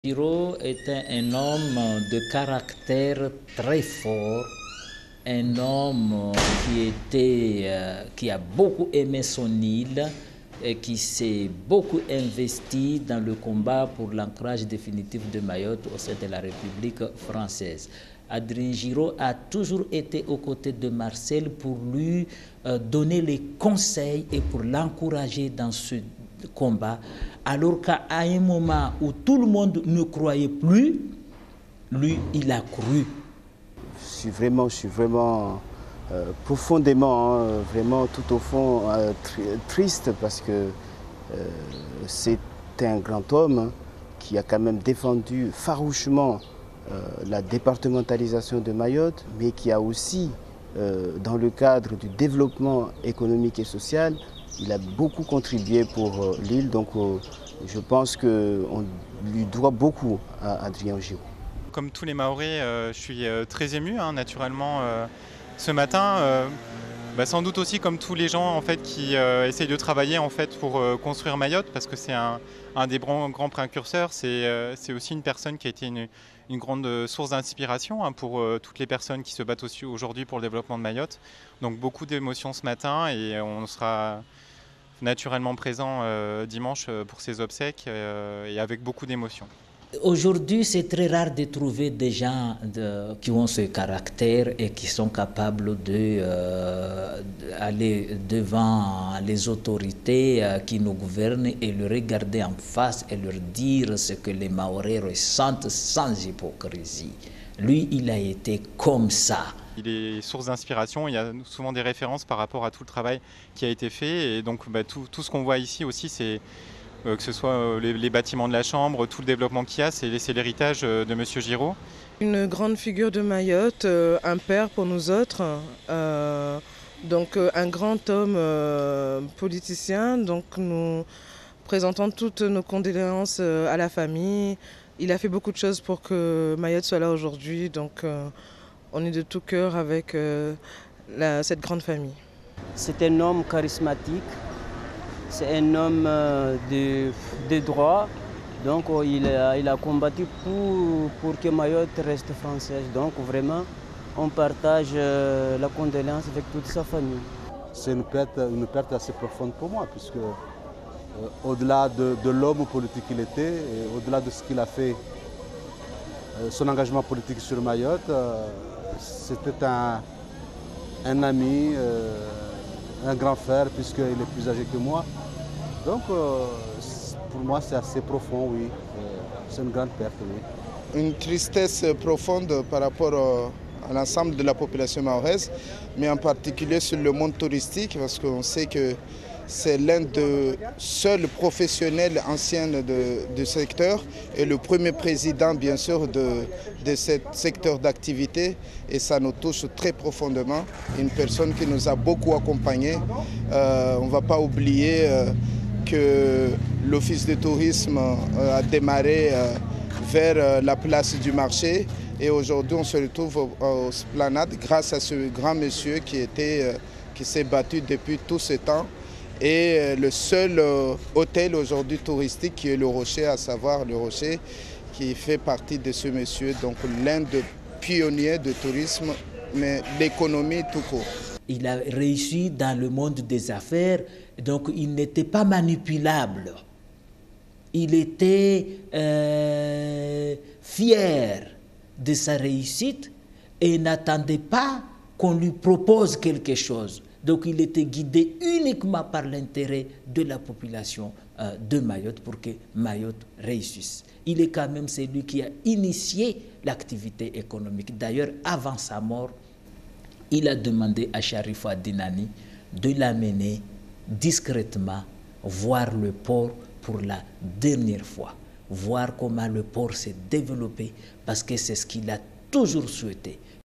Giraud était un homme de caractère très fort, un homme qui a beaucoup aimé son île et qui s'est beaucoup investi dans le combat pour l'ancrage définitif de Mayotte au sein de la République française. Adrien Giraud a toujours été aux côtés de Marcel pour lui donner les conseils et pour l'encourager dans ce combat, alors qu'à un moment où tout le monde ne croyait plus, lui, il a cru. Je suis vraiment profondément, vraiment tout au fond triste parce que c'est un grand homme qui a quand même défendu farouchement la départementalisation de Mayotte, mais qui a aussi, dans le cadre du développement économique et social, il a beaucoup contribué pour l'île, donc je pense qu'on lui doit beaucoup à Adrien Giraud. Comme tous les Mahorais, je suis très ému, naturellement, ce matin. Sans doute aussi comme tous les gens en fait, qui essayent de travailler en fait, pour construire Mayotte, parce que c'est un des grands précurseurs. C'est aussi une personne qui a été une grande source d'inspiration pour toutes les personnes qui se battent aussi aujourd'hui pour le développement de Mayotte. Donc beaucoup d'émotions ce matin et on sera naturellement présent dimanche pour ses obsèques et avec beaucoup d'émotions. Aujourd'hui, c'est très rare de trouver des gens qui ont ce caractère et qui sont capables d'aller devant les autorités qui nous gouvernent et leur regarder en face et leur dire ce que les Mahorais ressentent sans hypocrisie. Lui, il a été comme ça. Il est source d'inspiration, il y a souvent des références par rapport à tout le travail qui a été fait. Et donc tout ce qu'on voit ici aussi, c'est que ce soit les bâtiments de la Chambre, tout le développement qu'il y a, c'est l'héritage de M. Giraud. Une grande figure de Mayotte, un père pour nous autres, donc un grand homme politicien. Donc nous présentons toutes nos condoléances à la famille. Il a fait beaucoup de choses pour que Mayotte soit là aujourd'hui, donc on est de tout cœur avec cette grande famille. C'est un homme charismatique. C'est un homme de droit, donc il a combattu pour que Mayotte reste française. Donc vraiment, on partage la condoléance avec toute sa famille. C'est une perte assez profonde pour moi, puisque au-delà de l'homme politique qu'il était, et au-delà de ce qu'il a fait, son engagement politique sur Mayotte, c'était un ami, un grand frère, puisqu'il est plus âgé que moi. Donc, pour moi, c'est assez profond, oui. C'est une grande perte, oui. Une tristesse profonde par rapport à l'ensemble de la population mahoraise, mais en particulier sur le monde touristique, parce qu'on sait que c'est l'un des seuls professionnels anciens du secteur et le premier président, bien sûr, de ce secteur d'activité. Et ça nous touche très profondément. Une personne qui nous a beaucoup accompagnés. On ne va pas oublier que l'Office de tourisme a démarré vers la place du marché. Et aujourd'hui, on se retrouve aux Esplanades grâce à ce grand monsieur qui s'est battu depuis tout ce temps. Et le seul hôtel aujourd'hui touristique qui est le Rocher, à savoir le Rocher, qui fait partie de ce monsieur, donc l'un des pionniers de tourisme, mais l'économie tout court. Il a réussi dans le monde des affaires, donc il n'était pas manipulable. Il était fier de sa réussite et n'attendait pas qu'on lui propose quelque chose. Donc il était guidé uniquement par l'intérêt de la population de Mayotte pour que Mayotte réussisse. Il est quand même celui qui a initié l'activité économique. D'ailleurs, avant sa mort, il a demandé à Charifa Dinani de l'amener discrètement voir le port pour la dernière fois, voir comment le port s'est développé, parce que c'est ce qu'il a toujours souhaité.